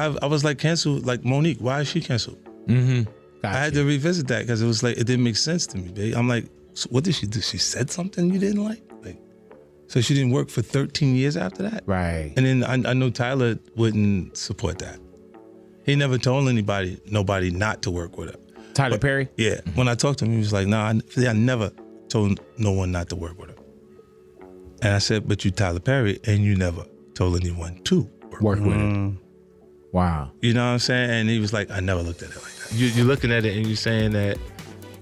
I was like canceled. Like Monique, why is she canceled? Mm-hmm. I had to revisit that because it was like it didn't make sense to me, babe. I'm like, so what did she do? She said something you didn't like? So she didn't work for 13 years after that? Right. And then I know Tyler wouldn't support that. He never told nobody not to work with her. Tyler Perry? Yeah. When I talked to him, he was like, I never told no one not to work with her. And I said, but you Tyler Perry, and you never told anyone to work with her. Wow. You know what I'm saying? And he was like, I never looked at it like that. You're looking at it and you're saying that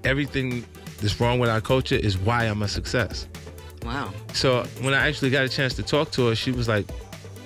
everything that's wrong with our culture is why I'm a success. Wow. So when I actually got a chance to talk to her, she was like,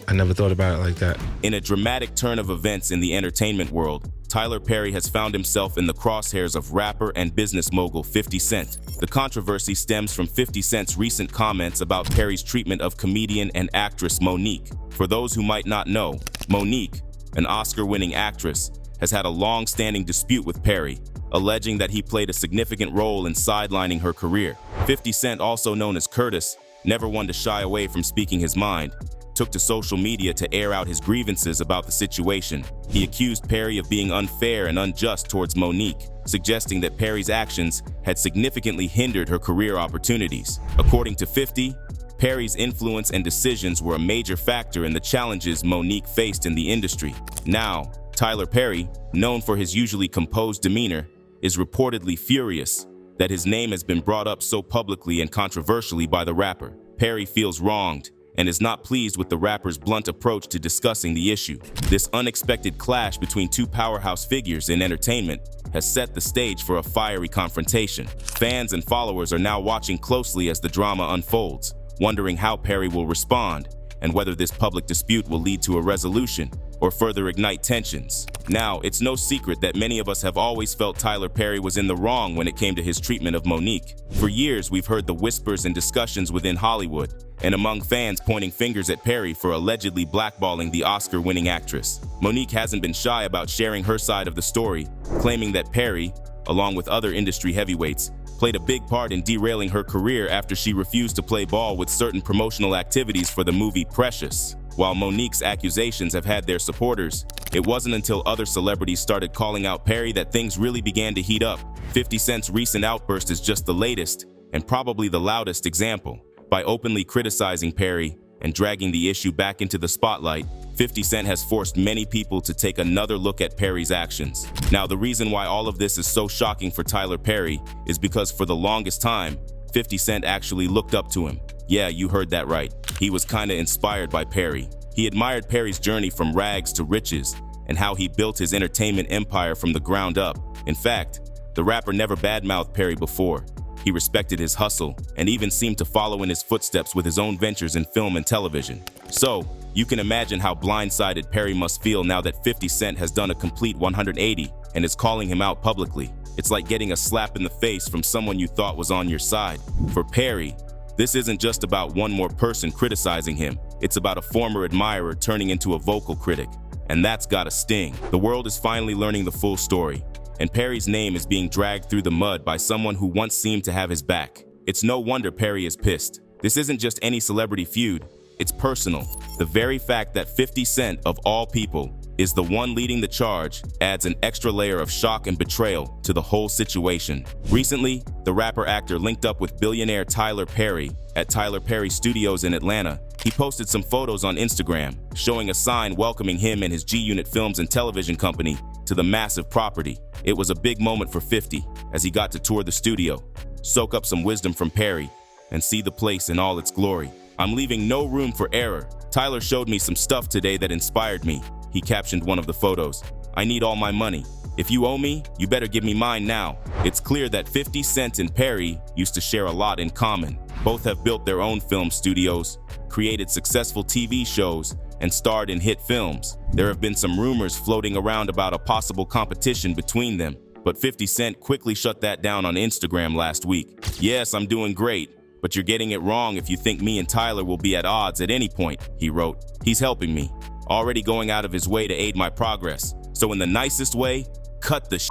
I never thought about it like that. In a dramatic turn of events in the entertainment world, Tyler Perry has found himself in the crosshairs of rapper and business mogul 50 Cent. The controversy stems from 50 Cent's recent comments about Perry's treatment of comedian and actress Monique. For those who might not know, Monique, an Oscar-winning actress, has had a long-standing dispute with Perry, alleging that he played a significant role in sidelining her career. 50 Cent, also known as Curtis, never one to shy away from speaking his mind, took to social media to air out his grievances about the situation. He accused Perry of being unfair and unjust towards Monique, suggesting that Perry's actions had significantly hindered her career opportunities. According to 50, Perry's influence and decisions were a major factor in the challenges Monique faced in the industry. Now, Tyler Perry, known for his usually composed demeanor, is reportedly furious that his name has been brought up so publicly and controversially by the rapper. Perry feels wronged and is not pleased with the rapper's blunt approach to discussing the issue. This unexpected clash between two powerhouse figures in entertainment has set the stage for a fiery confrontation. Fans and followers are now watching closely as the drama unfolds, wondering how Perry will respond and whether this public dispute will lead to a resolution or further ignite tensions. Now, it's no secret that many of us have always felt Tyler Perry was in the wrong when it came to his treatment of Monique. For years, we've heard the whispers and discussions within Hollywood and among fans pointing fingers at Perry for allegedly blackballing the Oscar-winning actress. Monique hasn't been shy about sharing her side of the story, claiming that Perry, along with other industry heavyweights, played a big part in derailing her career after she refused to play ball with certain promotional activities for the movie Precious. While Monique's accusations have had their supporters, it wasn't until other celebrities started calling out Perry that things really began to heat up. 50 Cent's recent outburst is just the latest, and probably the loudest example. By openly criticizing Perry and dragging the issue back into the spotlight, 50 Cent has forced many people to take another look at Perry's actions. Now, the reason why all of this is so shocking for Tyler Perry is because for the longest time, 50 Cent actually looked up to him. Yeah, you heard that right. He was kinda inspired by Perry. He admired Perry's journey from rags to riches and how he built his entertainment empire from the ground up. In fact, the rapper never badmouthed Perry before. He respected his hustle and even seemed to follow in his footsteps with his own ventures in film and television. So, you can imagine how blindsided Perry must feel now that 50 Cent has done a complete 180 and is calling him out publicly. It's like getting a slap in the face from someone you thought was on your side. For Perry, this isn't just about one more person criticizing him. It's about a former admirer turning into a vocal critic. And that's gotta sting. The world is finally learning the full story, and Perry's name is being dragged through the mud by someone who once seemed to have his back. It's no wonder Perry is pissed. This isn't just any celebrity feud. It's personal. The very fact that 50 Cent, of all people, is the one leading the charge adds an extra layer of shock and betrayal to the whole situation. Recently, the rapper-actor linked up with billionaire Tyler Perry at Tyler Perry Studios in Atlanta. He posted some photos on Instagram, showing a sign welcoming him and his G-Unit Films and Television Company to the massive property. It was a big moment for 50 as he got to tour the studio, soak up some wisdom from Perry, and see the place in all its glory. "I'm leaving no room for error. Tyler showed me some stuff today that inspired me," he captioned one of the photos. "I need all my money. If you owe me, you better give me mine now." It's clear that 50 Cent and Perry used to share a lot in common. Both have built their own film studios, created successful TV shows, and starred in hit films. There have been some rumors floating around about a possible competition between them, but 50 Cent quickly shut that down on Instagram last week. "Yes, I'm doing great, but you're getting it wrong if you think me and Tyler will be at odds at any point," he wrote. "He's helping me, already going out of his way to aid my progress. So in the nicest way, cut the shit."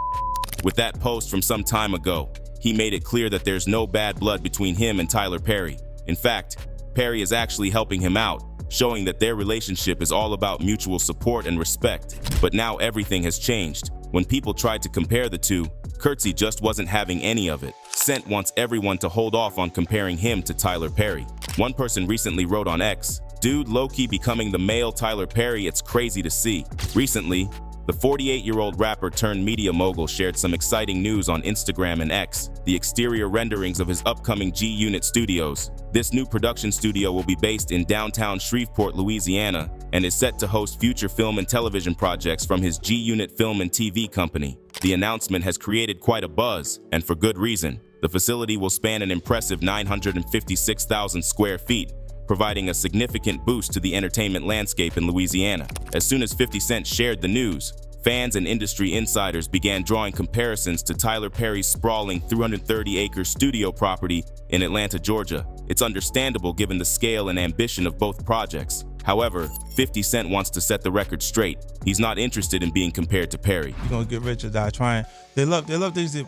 With that post from some time ago, he made it clear that there's no bad blood between him and Tyler Perry. In fact, Perry is actually helping him out, showing that their relationship is all about mutual support and respect. But now everything has changed. When people tried to compare the two, Curtsy just wasn't having any of it. Cent wants everyone to hold off on comparing him to Tyler Perry. One person recently wrote on X, "Dude, low-key becoming the male Tyler Perry, it's crazy to see." Recently, the 48-year-old rapper turned media mogul shared some exciting news on Instagram and X, the exterior renderings of his upcoming G-Unit Studios. This new production studio will be based in downtown Shreveport, Louisiana, and is set to host future film and television projects from his G-Unit Film and TV company. The announcement has created quite a buzz, and for good reason. The facility will span an impressive 956,000 square feet, providing a significant boost to the entertainment landscape in Louisiana. As soon as 50 Cent shared the news, fans and industry insiders began drawing comparisons to Tyler Perry's sprawling 330-acre studio property in Atlanta, Georgia. It's understandable given the scale and ambition of both projects. However, 50 Cent wants to set the record straight. He's not interested in being compared to Perry. You're gonna get rich or die trying. They love things that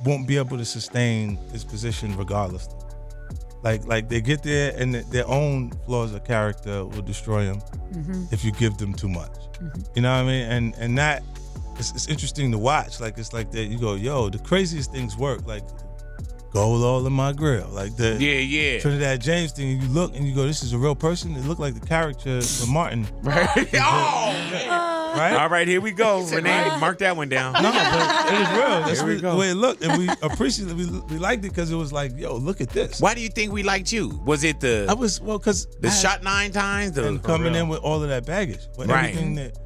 won't be able to sustain this position regardless. Like they get there and their own flaws of character will destroy them if you give them too much. You know what I mean? And that it's interesting to watch. Like it's like that you go, yo, the craziest things work. Like gold all in my grill. Like the Trinidad James thing. And you look and you go, this is a real person. It looked like the character from Martin. Right. Right? All right, here we go. Renee, mark that one down. No, but it was real. That's the way it looked. And we appreciated it. We liked it because it was like, yo, look at this. Why do you think we liked you? Was it because the shot 9 times? And coming in with all of that baggage. But everything that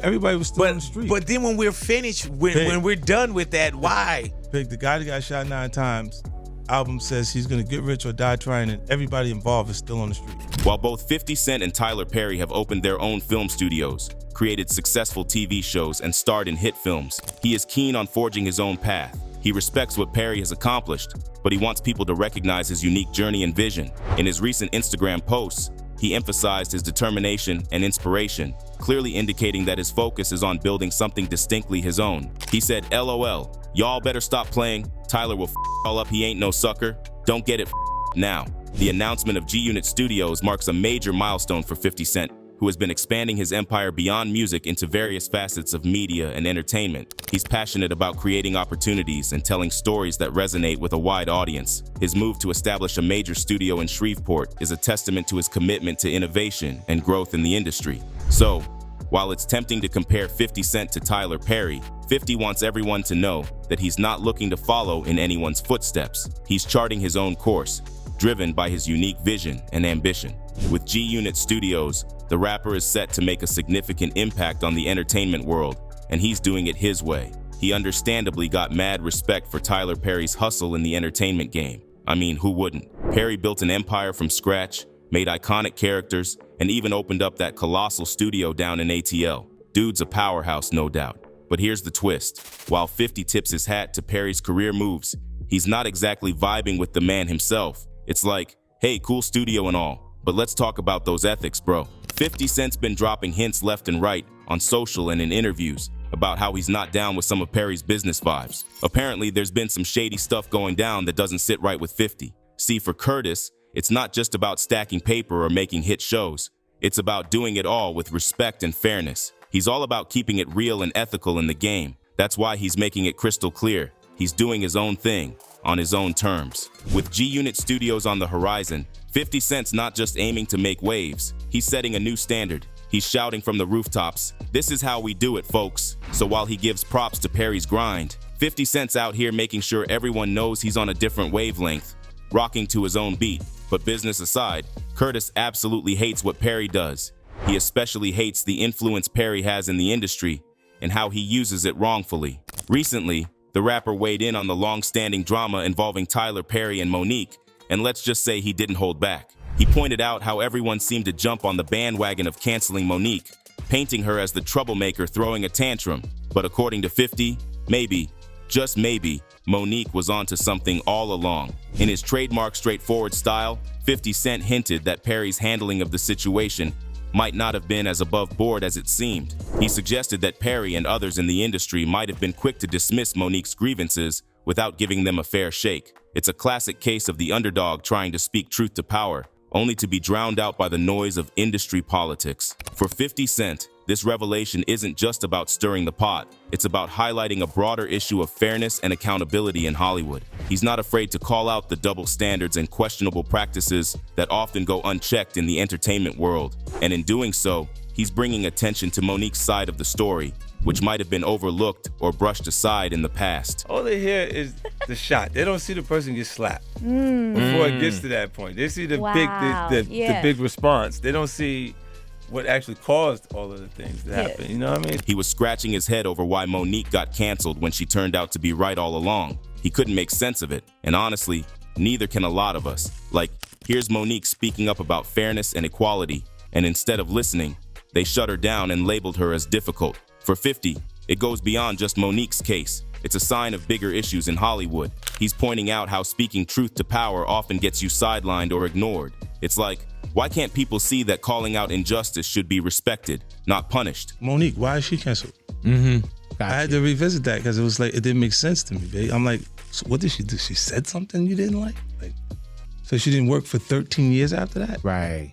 everybody was still on the street. But then when we're finished, when we're done with that, why? Big, the guy that got shot 9 times, album says he's gonna get rich or die trying, and everybody involved is still on the street. While both 50 Cent and Tyler Perry have opened their own film studios, created successful TV shows, and starred in hit films, he is keen on forging his own path. He respects what Perry has accomplished, but he wants people to recognize his unique journey and vision. In his recent Instagram posts, he emphasized his determination and inspiration, clearly indicating that his focus is on building something distinctly his own. He said, "LOL, y'all better stop playing. Tyler will all up, he ain't no sucker. Don't get it now." The announcement of G-Unit Studios marks a major milestone for 50 Cent, who has been expanding his empire beyond music into various facets of media and entertainment. He's passionate about creating opportunities and telling stories that resonate with a wide audience. His move to establish a major studio in Shreveport is a testament to his commitment to innovation and growth in the industry. So, while it's tempting to compare 50 Cent to Tyler Perry, 50 wants everyone to know that he's not looking to follow in anyone's footsteps. He's charting his own course, driven by his unique vision and ambition. With G-Unit Studios, the rapper is set to make a significant impact on the entertainment world, and he's doing it his way. He understandably got mad respect for Tyler Perry's hustle in the entertainment game. I mean, who wouldn't? Perry built an empire from scratch, made iconic characters, and even opened up that colossal studio down in ATL. Dude's a powerhouse, no doubt. But here's the twist. While 50 tips his hat to Perry's career moves, he's not exactly vibing with the man himself. It's like, hey, cool studio and all, but let's talk about those ethics, bro. 50 Cent's been dropping hints left and right on social and in interviews about how he's not down with some of Perry's business vibes. Apparently, there's been some shady stuff going down that doesn't sit right with 50. See, for Curtis, it's not just about stacking paper or making hit shows. It's about doing it all with respect and fairness. He's all about keeping it real and ethical in the game. That's why he's making it crystal clear. He's doing his own thing, on his own terms. With G-Unit Studios on the horizon, 50 Cent's not just aiming to make waves, he's setting a new standard. He's shouting from the rooftops, "This is how we do it, folks." So while he gives props to Perry's grind, 50 Cent's out here making sure everyone knows he's on a different wavelength, rocking to his own beat. But business aside, Curtis absolutely hates what Perry does. He especially hates the influence Perry has in the industry and how he uses it wrongfully. Recently, the rapper weighed in on the long-standing drama involving Tyler Perry and Monique, and let's just say he didn't hold back. He pointed out how everyone seemed to jump on the bandwagon of canceling Monique, painting her as the troublemaker throwing a tantrum. But according to 50, maybe, just maybe, Monique was onto something all along. In his trademark straightforward style, 50 Cent hinted that Perry's handling of the situation might not have been as above board as it seemed. He suggested that Perry and others in the industry might have been quick to dismiss Monique's grievances without giving them a fair shake. It's a classic case of the underdog trying to speak truth to power, only to be drowned out by the noise of industry politics. For 50 Cent, this revelation isn't just about stirring the pot. It's about highlighting a broader issue of fairness and accountability in Hollywood. He's not afraid to call out the double standards and questionable practices that often go unchecked in the entertainment world. And in doing so, he's bringing attention to Monique's side of the story, which might have been overlooked or brushed aside in the past. All they hear is the shot. They don't see the person get slapped before it gets to that point. They see the the big response. They don't see what actually caused all of the things to happen. You know what I mean? He was scratching his head over why Monique got canceled when she turned out to be right all along. He couldn't make sense of it, and honestly, neither can a lot of us. Like, here's Monique speaking up about fairness and equality, and instead of listening, they shut her down and labeled her as difficult. For 50, it goes beyond just Monique's case. It's a sign of bigger issues in Hollywood. He's pointing out how speaking truth to power often gets you sidelined or ignored. It's like, why can't people see that calling out injustice should be respected, not punished? Monique, why is she canceled? Gotcha. I had to revisit that because it was like, it didn't make sense to me, babe. I'm like, so what did she do? She said something you didn't like? So she didn't work for 13 years after that? Right.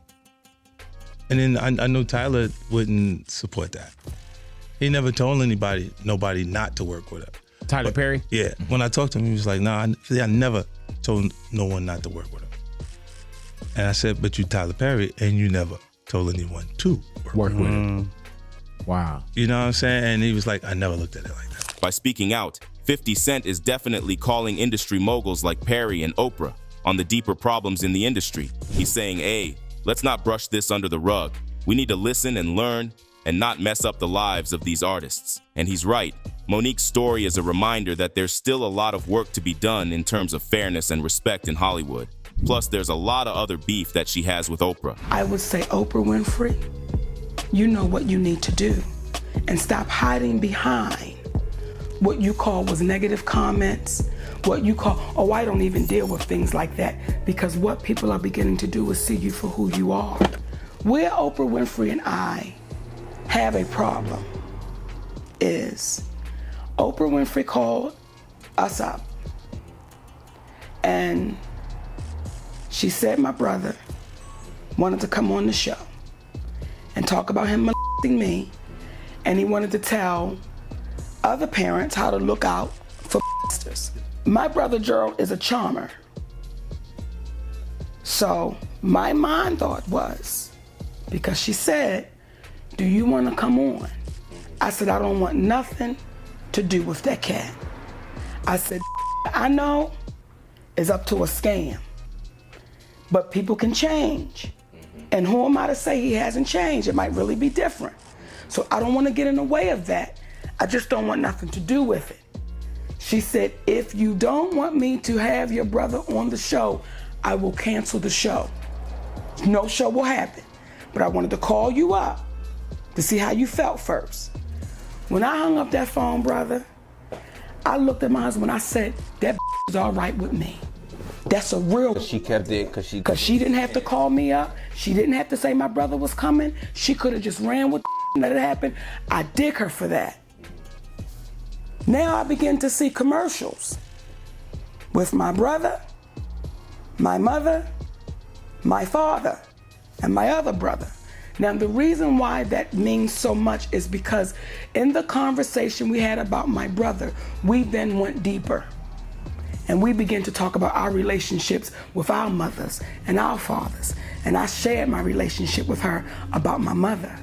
And then I know Tyler wouldn't support that. He never told nobody not to work with her. Tyler Perry? Yeah. When I talked to him, he was like, nah, I never told no one not to work with her. And I said, but you Tyler Perry, and you never told anyone to work with her. Wow. You know what I'm saying? And he was like, I never looked at it like that. By speaking out, 50 Cent is definitely calling industry moguls like Perry and Oprah on the deeper problems in the industry. He's saying, hey, let's not brush this under the rug. We need to listen and learn and not mess up the lives of these artists. And he's right. Monique's story is a reminder that there's still a lot of work to be done in terms of fairness and respect in Hollywood. Plus, there's a lot of other beef that she has with Oprah. I would say, Oprah Winfrey, you know what you need to do, and stop hiding behind what you call was negative comments, what you call, oh, I don't even deal with things like that, because what people are beginning to do is see you for who you are. Where Oprah Winfrey and I have a problem is Oprah Winfrey called us up and she said my brother wanted to come on the show and talk about him molesting me, and he wanted to tell other parents how to look out for molesters. My brother Gerald is a charmer. So my mind thought was, because she said, do you want to come on? I said, I don't want nothing to do with that cat. I said, I know it's up to a scam, but people can change. And who am I to say he hasn't changed? It might really be different. So I don't want to get in the way of that. I just don't want nothing to do with it. She said, if you don't want me to have your brother on the show, I will cancel the show. No show will happen. But I wanted to call you up to see how you felt first. When I hung up that phone, brother, I looked at my husband, I said, that is all right with me. That's a real. She kept it because she didn't have to call me up. She didn't have to say my brother was coming. She could have just ran with that had happened. I dig her for that. Now I begin to see commercials with my brother, my mother, my father, and my other brother. Now the reason why that means so much is because in the conversation we had about my brother, we then went deeper. And we began to talk about our relationships with our mothers and our fathers. And I shared my relationship with her about my mother,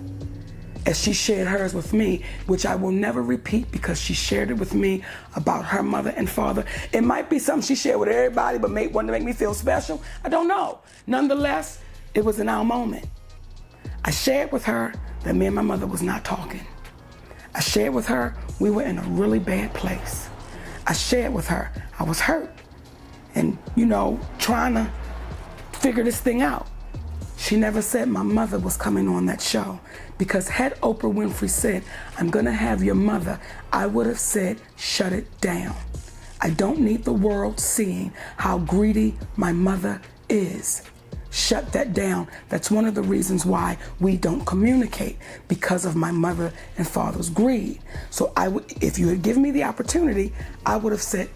as she shared hers with me, which I will never repeat because she shared it with me about her mother and father. It might be something she shared with everybody, but wanted to make me feel special. I don't know. Nonetheless, it was in our moment. I shared with her that me and my mother was not talking. I shared with her we were in a really bad place. I shared with her I was hurt and, trying to figure this thing out. She never said my mother was coming on that show, because had Oprah Winfrey said, I'm gonna have your mother, I would have said, shut it down. I don't need the world seeing how greedy my mother is. Shut that down. That's one of the reasons why we don't communicate, because of my mother and father's greed. So if you had given me the opportunity, I would have said,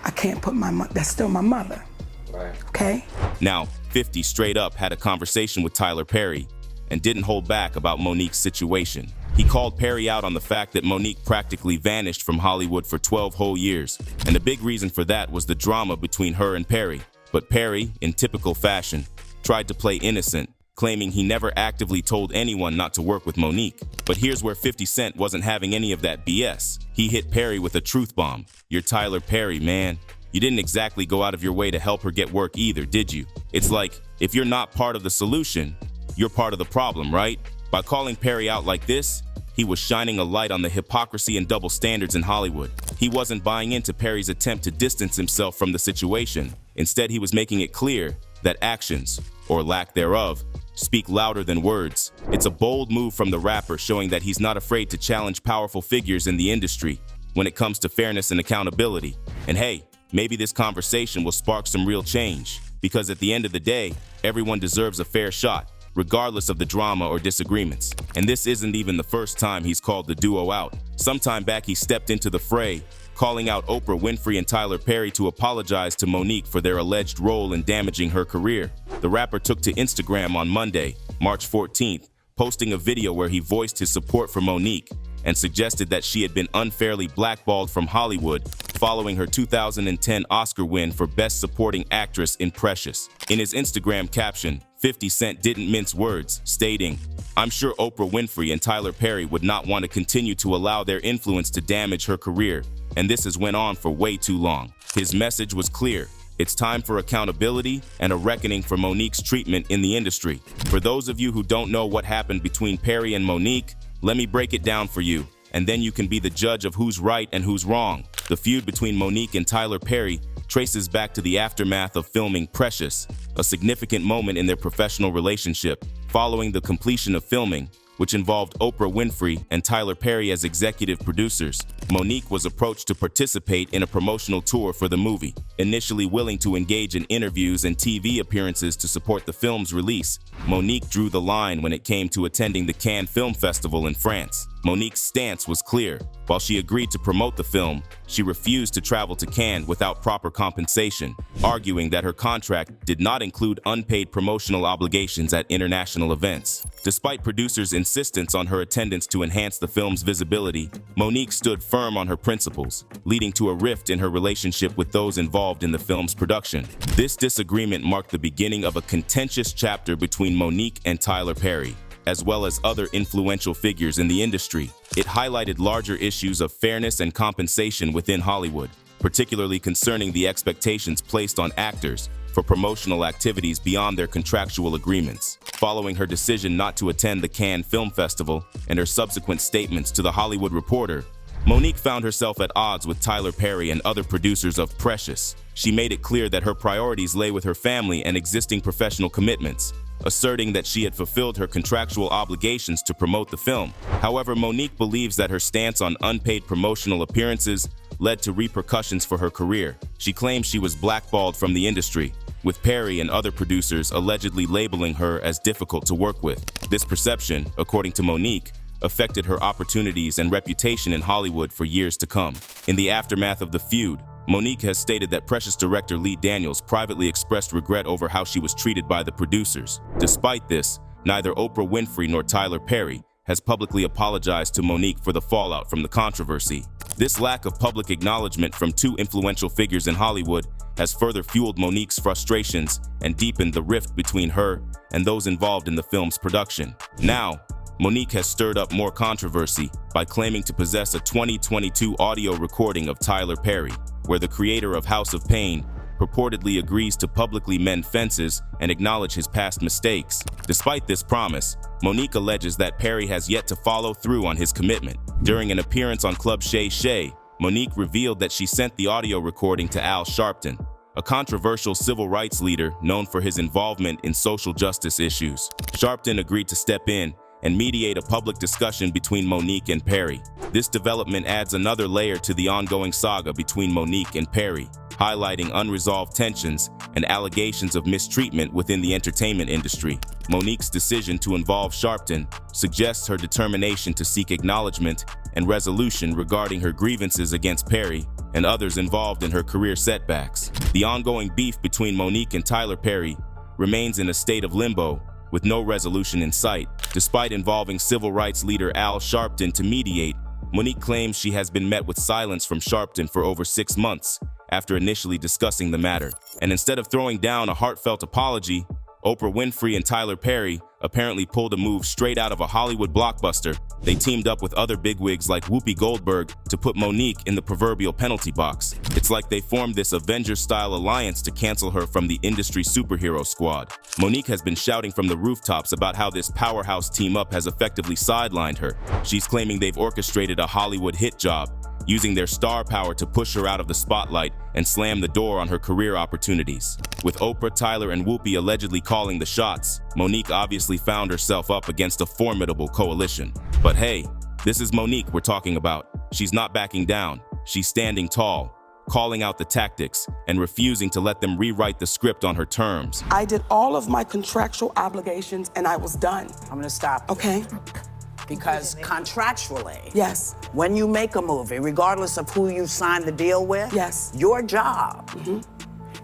I can't put my mother, that's still my mother. Right. Okay? Now, 50 straight up had a conversation with Tyler Perry and didn't hold back about Monique's situation. He called Perry out on the fact that Monique practically vanished from Hollywood for 12 whole years, and a big reason for that was the drama between her and Perry. But Perry, in typical fashion, tried to play innocent, claiming he never actively told anyone not to work with Monique. But here's where 50 Cent wasn't having any of that BS. He hit Perry with a truth bomb. "You're Tyler Perry, man. You didn't exactly go out of your way to help her get work either, did you? It's like, if you're not part of the solution, you're part of the problem, right?" By calling Perry out like this, he was shining a light on the hypocrisy and double standards in Hollywood. He wasn't buying into Perry's attempt to distance himself from the situation. Instead, he was making it clear that actions, or lack thereof, speak louder than words. It's a bold move from the rapper, showing that he's not afraid to challenge powerful figures in the industry when it comes to fairness and accountability. And hey, maybe this conversation will spark some real change, because at the end of the day, everyone deserves a fair shot, regardless of the drama or disagreements. And this isn't even the first time he's called the duo out. Sometime back, he stepped into the fray, calling out Oprah Winfrey and Tyler Perry to apologize to Monique for their alleged role in damaging her career. The rapper took to Instagram on Monday, March 14th, posting a video where he voiced his support for Monique and suggested that she had been unfairly blackballed from Hollywood following her 2010 Oscar win for Best Supporting Actress in Precious. In his Instagram caption, 50 Cent didn't mince words, stating, "I'm sure Oprah Winfrey and Tyler Perry would not want to continue to allow their influence to damage her career, and this has went on for way too long." His message was clear. It's time for accountability and a reckoning for Monique's treatment in the industry. For those of you who don't know what happened between Perry and Monique, let me break it down for you, and then you can be the judge of who's right and who's wrong. The feud between Monique and Tyler Perry traces back to the aftermath of filming Precious, a significant moment in their professional relationship. Following the completion of filming, which involved Oprah Winfrey and Tyler Perry as executive producers, Monique was approached to participate in a promotional tour for the movie. Initially willing to engage in interviews and TV appearances to support the film's release, Monique drew the line when it came to attending the Cannes Film Festival in France. Monique's stance was clear. While she agreed to promote the film, she refused to travel to Cannes without proper compensation, arguing that her contract did not include unpaid promotional obligations at international events. Despite producers' insistence on her attendance to enhance the film's visibility, Monique stood firm on her principles, leading to a rift in her relationship with those involved in the film's production. This disagreement marked the beginning of a contentious chapter between Monique and Tyler Perry, as well as other influential figures in the industry. It highlighted larger issues of fairness and compensation within Hollywood, particularly concerning the expectations placed on actors for promotional activities beyond their contractual agreements. Following her decision not to attend the Cannes Film Festival and her subsequent statements to The Hollywood Reporter, Monique found herself at odds with Tyler Perry and other producers of Precious. She made it clear that her priorities lay with her family and existing professional commitments, asserting that she had fulfilled her contractual obligations to promote the film. However, Monique believes that her stance on unpaid promotional appearances led to repercussions for her career. She claims she was blackballed from the industry, with Perry and other producers allegedly labeling her as difficult to work with. This perception, according to Monique, affected her opportunities and reputation in Hollywood for years to come. In the aftermath of the feud, Monique has stated that Precious director Lee Daniels privately expressed regret over how she was treated by the producers. Despite this, neither Oprah Winfrey nor Tyler Perry has publicly apologized to Monique for the fallout from the controversy. This lack of public acknowledgement from two influential figures in Hollywood has further fueled Monique's frustrations and deepened the rift between her and those involved in the film's production. Now, Monique has stirred up more controversy by claiming to possess a 2022 audio recording of Tyler Perry, where the creator of House of Pain purportedly agrees to publicly mend fences and acknowledge his past mistakes. Despite this promise, Monique alleges that Perry has yet to follow through on his commitment. During an appearance on Club Shay Shay, Monique revealed that she sent the audio recording to Al Sharpton, a controversial civil rights leader known for his involvement in social justice issues. Sharpton agreed to step in and mediate a public discussion between Monique and Perry. This development adds another layer to the ongoing saga between Monique and Perry, highlighting unresolved tensions and allegations of mistreatment within the entertainment industry. Monique's decision to involve Sharpton suggests her determination to seek acknowledgement and resolution regarding her grievances against Perry and others involved in her career setbacks. The ongoing beef between Monique and Tyler Perry remains in a state of limbo, with no resolution in sight. Despite involving civil rights leader Al Sharpton to mediate, Monique claims she has been met with silence from Sharpton for over 6 months after initially discussing the matter. And instead of throwing down a heartfelt apology, Oprah Winfrey and Tyler Perry apparently pulled a move straight out of a Hollywood blockbuster. They teamed up with other bigwigs like Whoopi Goldberg to put Monique in the proverbial penalty box. It's like they formed this Avengers-style alliance to cancel her from the industry superhero squad. Monique has been shouting from the rooftops about how this powerhouse team-up has effectively sidelined her. She's claiming they've orchestrated a Hollywood hit job, using their star power to push her out of the spotlight and slam the door on her career opportunities. With Oprah, Tyler, and Whoopi allegedly calling the shots, Monique obviously found herself up against a formidable coalition. But hey, this is Monique we're talking about. She's not backing down. She's standing tall, calling out the tactics, and refusing to let them rewrite the script on her terms. I did all of my contractual obligations and I was done. I'm gonna stop. Okay? Because contractually, Yes. when you make a movie, regardless of who you signed the deal with, Yes. your job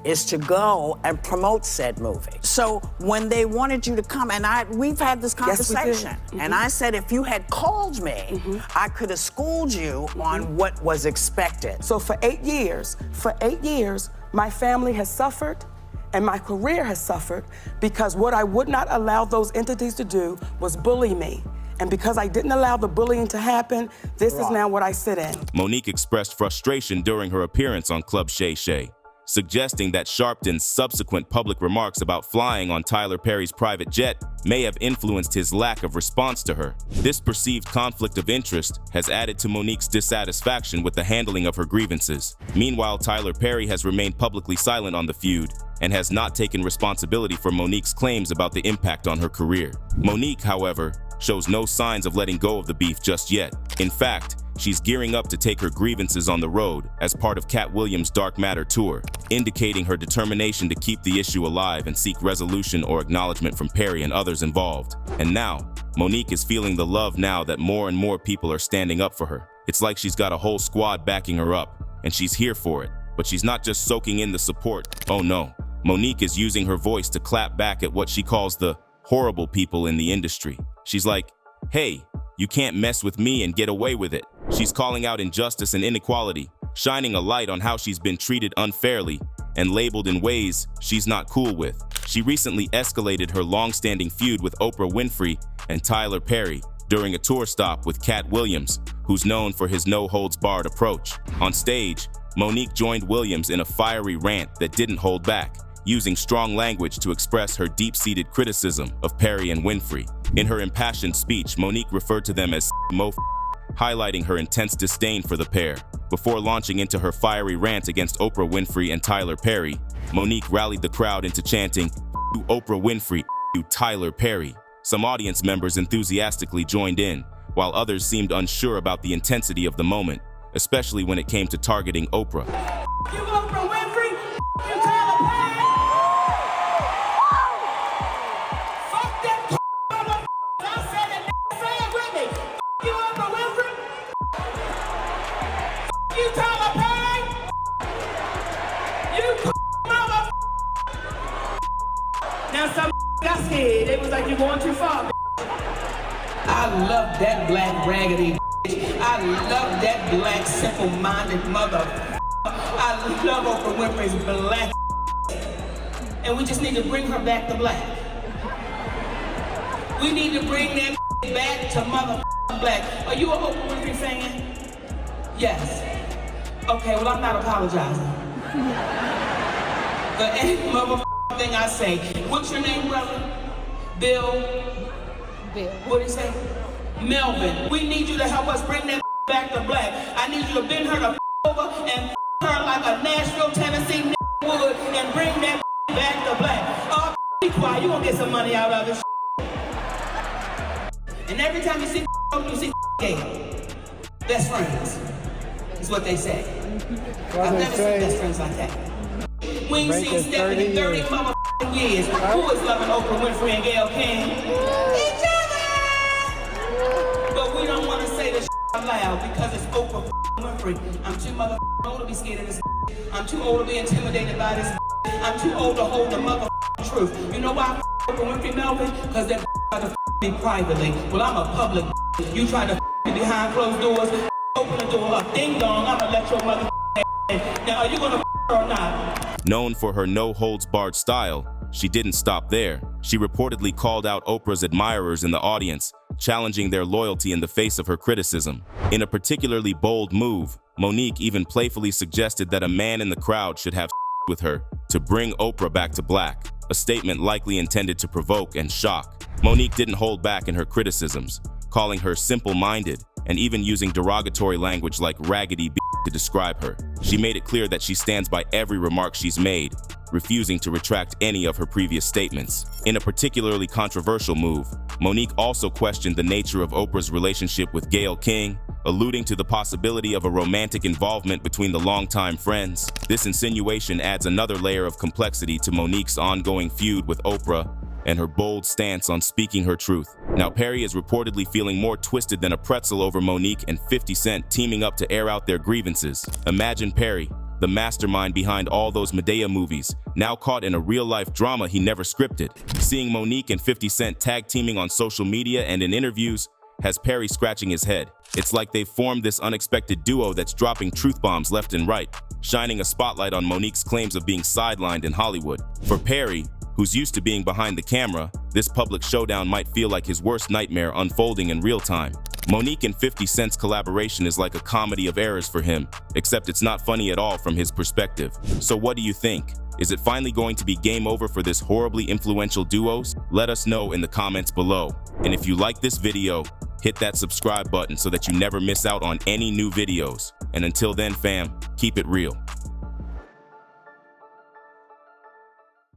is to go and promote said movie. So when they wanted you to come, and we've had this Yes, we did. conversation, and I said if you had called me, I could have schooled you on what was expected. So for 8 years, my family has suffered and my career has suffered because what I would not allow those entities to do was bully me. And because I didn't allow the bullying to happen, this is now what I sit in. Monique expressed frustration during her appearance on Club Shay Shay, suggesting that Sharpton's subsequent public remarks about flying on Tyler Perry's private jet may have influenced his lack of response to her. This perceived conflict of interest has added to Monique's dissatisfaction with the handling of her grievances. Meanwhile, Tyler Perry has remained publicly silent on the feud and has not taken responsibility for Monique's claims about the impact on her career. Monique, however, shows no signs of letting go of the beef just yet. In fact, she's gearing up to take her grievances on the road as part of Cat Williams' Dark Matter tour, indicating her determination to keep the issue alive and seek resolution or acknowledgement from Perry and others involved. And now, Monique is feeling the love now that more and more people are standing up for her. It's like she's got a whole squad backing her up, and she's here for it. But she's not just soaking in the support. Oh no, Monique is using her voice to clap back at what she calls the horrible people in the industry. She's like, hey, you can't mess with me and get away with it. She's calling out injustice and inequality, shining a light on how she's been treated unfairly and labeled in ways she's not cool with. She recently escalated her long-standing feud with Oprah Winfrey and Tyler Perry during a tour stop with Cat Williams, who's known for his no-holds-barred approach. On stage, Monique joined Williams in a fiery rant that didn't hold back, using strong language to express her deep-seated criticism of Perry and Winfrey. In her impassioned speech, Monique referred to them as highlighting her intense disdain for the pair. Before launching into her fiery rant against Oprah Winfrey and Tyler Perry, Monique rallied the crowd into chanting, "You Oprah Winfrey, you Tyler Perry." Some audience members enthusiastically joined in, while others seemed unsure about the intensity of the moment, especially when it came to targeting Oprah. You Oprah Winfrey, you Tyler Perry. Fuck that mother. I said it, say it with me. You Oprah Winfrey. You Tyler Perry. You mother. Now some got scared. They was like, you're going too far. I love that black raggedy. I love that black simple-minded mother. I love Oprah Winfrey's black. And we just need to bring her back to black. We need to bring that back to mother black. Are you an Oprah Winfrey fan? Yes. Okay, well, I'm not apologizing. For any mother thing I say. What's your name, brother? Bill. What did he say? Melvin. We need you to help us bring that back to black. I need you to bend her the over and her like a Nashville, Tennessee would and bring that back to black. Oh, be quiet. You gonna get some money out of this. And every time you see you see gay. Best friends. Is what they say. I've never seen best friends like that. We ain't seen Stephanie in 30 motherfucking years. Who is loving Oprah Winfrey and Gayle King? Each other! But we don't want to say this out loud because it's Oprah Winfrey. I'm too motherfucking old to be scared of this. I'm too old to be intimidated by this. I'm too old to hold the mother truth. You know why I Oprah Winfrey Melvin? Because that tried to me privately. Well, I'm a public. You try to me behind closed doors. Open the door up. Ding dong. I'm gonna let your mother in. Now, are you gonna or not? Known for her no-holds-barred style, she didn't stop there. She reportedly called out Oprah's admirers in the audience, challenging their loyalty in the face of her criticism. In a particularly bold move, Monique even playfully suggested that a man in the crowd should have with her to bring Oprah back to black, a statement likely intended to provoke and shock. Monique didn't hold back in her criticisms, calling her simple-minded and even using derogatory language like raggedy to describe her. She made it clear that she stands by every remark she's made, refusing to retract any of her previous statements. In a particularly controversial move, Monique also questioned the nature of Oprah's relationship with Gayle King, alluding to the possibility of a romantic involvement between the longtime friends. This insinuation adds another layer of complexity to Monique's ongoing feud with Oprah and her bold stance on speaking her truth. Now, Perry is reportedly feeling more twisted than a pretzel over Monique and 50 Cent teaming up to air out their grievances. Imagine Perry, the mastermind behind all those Madea movies, now caught in a real-life drama he never scripted. Seeing Monique and 50 Cent tag teaming on social media and in interviews has Perry scratching his head. It's like they've formed this unexpected duo that's dropping truth bombs left and right, shining a spotlight on Monique's claims of being sidelined in Hollywood. For Perry, who's used to being behind the camera, this public showdown might feel like his worst nightmare unfolding in real time. Monique and 50 Cent's collaboration is like a comedy of errors for him, except it's not funny at all from his perspective. So what do you think? Is it finally going to be game over for this horribly influential duos? Let us know in the comments below. And if you like this video, hit that subscribe button so that you never miss out on any new videos. And until then, fam, keep it real.